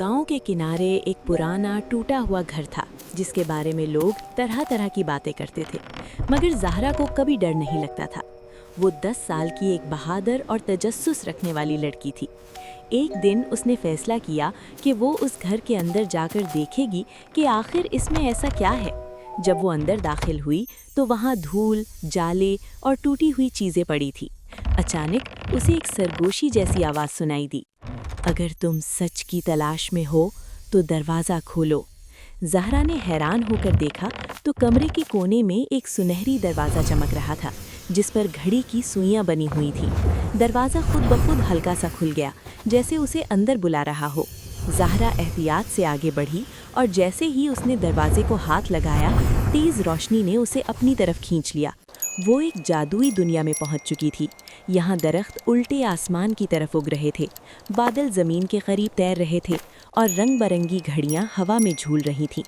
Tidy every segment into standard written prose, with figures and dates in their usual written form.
गांव के किनारे एक पुराना टूटा हुआ घर था जिसके बारे में लोग तरह तरह की बातें करते थे, मगर ज़हरा को कभी डर नहीं लगता था। वो 10 साल की एक बहादुर और तजस्सुस रखने वाली लड़की थी। एक दिन उसने फैसला किया कि वो उस घर के अंदर जाकर देखेगी कि आखिर इसमें ऐसा क्या है। जब वो अंदर दाखिल हुई तो वहाँ धूल, जाले और टूटी हुई चीज़ें पड़ी थी। अचानक उसे एक सरगोशी जैसी आवाज़ सुनाई दी, अगर तुम सच की तलाश में हो तो दरवाज़ा खोलो। ज़हरा ने हैरान होकर देखा तो कमरे के कोने में एक सुनहरी दरवाज़ा चमक रहा था जिस पर घड़ी की सुइयां बनी हुई थी। दरवाज़ा खुद ब खुद हल्का सा खुल गया, जैसे उसे अंदर बुला रहा हो। ज़हरा एहतियात से आगे बढ़ी और जैसे ही उसने दरवाजे को हाथ लगाया, तेज़ रोशनी ने उसे अपनी तरफ खींच लिया। वो एक जादुई दुनिया में पहुंच चुकी थी। यहाँ दरख्त उल्टे आसमान की तरफ उग रहे थे, बादल ज़मीन के करीब तैर रहे थे और रंग बरंगी घड़ियाँ हवा में झूल रही थीं।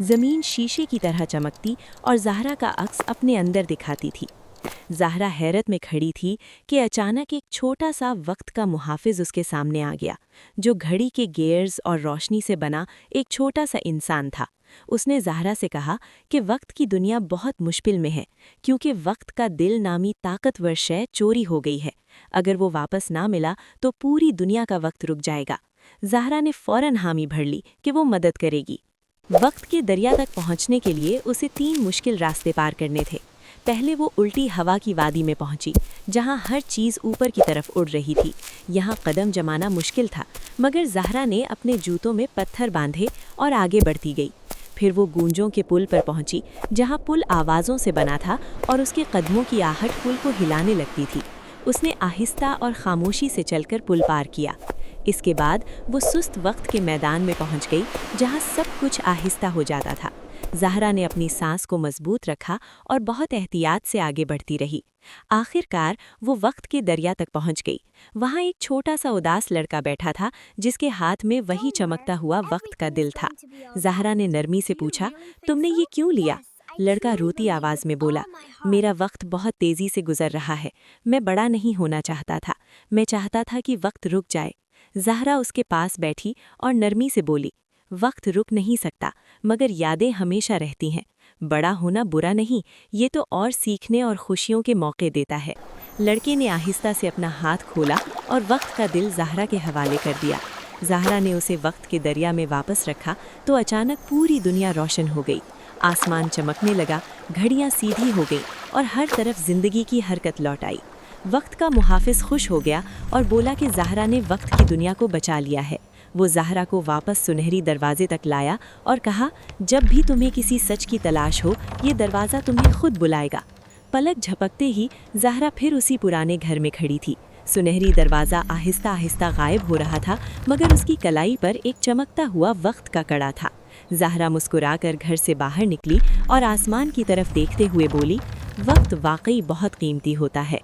ज़मीन शीशे की तरह चमकती और ज़हरा का अक्स अपने अंदर दिखाती थी। ज़हरा हैरत में खड़ी थी कि अचानक एक छोटा सा वक्त का मुहाफिज उसके सामने आ गया, जो घड़ी के गियर्स और रोशनी से बना एक छोटा सा इंसान था। उसने ज़हरा से कहा कि वक्त की दुनिया बहुत मुश्किल में है, क्योंकि वक्त का दिल नामी ताकतवर शय चोरी हो गई है। अगर वो वापस ना मिला तो पूरी दुनिया का वक्त रुक जाएगा। ज़हरा ने फ़ौरन हामी भर ली कि वो मदद करेगी। वक्त के दरिया तक पहुंचने के लिए उसे 3 मुश्किल रास्ते पार करने थे। पहले वो उल्टी हवा की वादी में पहुंची, जहां हर चीज़ ऊपर की तरफ उड़ रही थी। यहाँ कदम जमाना मुश्किल था, मगर ज़हरा ने अपने जूतों में पत्थर बांधे और आगे बढ़ती गई। फिर वो गूंजों के पुल पर पहुंची, जहां पुल आवाज़ों से बना था और उसके कदमों की आहट पुल को हिलाने लगती थी। उसने आहिस्ता और खामोशी से चलकर पुल पार किया। इसके बाद वो सुस्त वक्त के मैदान में पहुंच गई, जहां सब कुछ आहिस्ता हो जाता था। ज़हरा ने अपनी सांस को मजबूत रखा और बहुत एहतियात से आगे बढ़ती रही। आखिरकार वो वक्त के दरिया तक पहुंच गई। वहाँ एक छोटा सा उदास लड़का बैठा था, जिसके हाथ में वही चमकता हुआ वक्त का दिल था। ज़हरा ने नरमी से पूछा, तुमने ये क्यों लिया? लड़का रोती आवाज़ में बोला, मेरा वक्त बहुत तेज़ी से गुजर रहा है। मैं बड़ा नहीं होना चाहता था, मैं चाहता था कि वक्त रुक जाए। ज़हरा उसके पास बैठी और नरमी से बोली, वक्त रुक नहीं सकता, मगर यादें हमेशा रहती हैं। बड़ा होना बुरा नहीं, ये तो और सीखने और खुशियों के मौके देता है। लड़के ने आहिस्ता से अपना हाथ खोला और वक्त का दिल ज़हरा के हवाले कर दिया। ज़हरा ने उसे वक्त के दरिया में वापस रखा तो अचानक पूरी दुनिया रोशन हो गई। आसमान चमकने लगा, घड़ियाँ सीधी हो गईं और हर तरफ ज़िंदगी की हरकत लौट आई। वक्त का मुहाफिज खुश हो गया और बोला कि ज़हरा ने वक्त की दुनिया को बचा लिया है। वो ज़हरा को वापस सुनहरी दरवाजे तक लाया और कहा, जब भी तुम्हें किसी सच की तलाश हो, ये दरवाज़ा तुम्हें खुद बुलाएगा। पलक झपकते ही ज़हरा फिर उसी पुराने घर में खड़ी थी। सुनहरी दरवाज़ा आहिस्ता आहिस्ता गायब हो रहा था, मगर उसकी कलाई पर एक चमकता हुआ वक्त का कड़ा था। ज़हरा मुस्कुराकर घर से बाहर निकली और आसमान की तरफ देखते हुए बोली, वक्त वाकई बहुत कीमती होता है।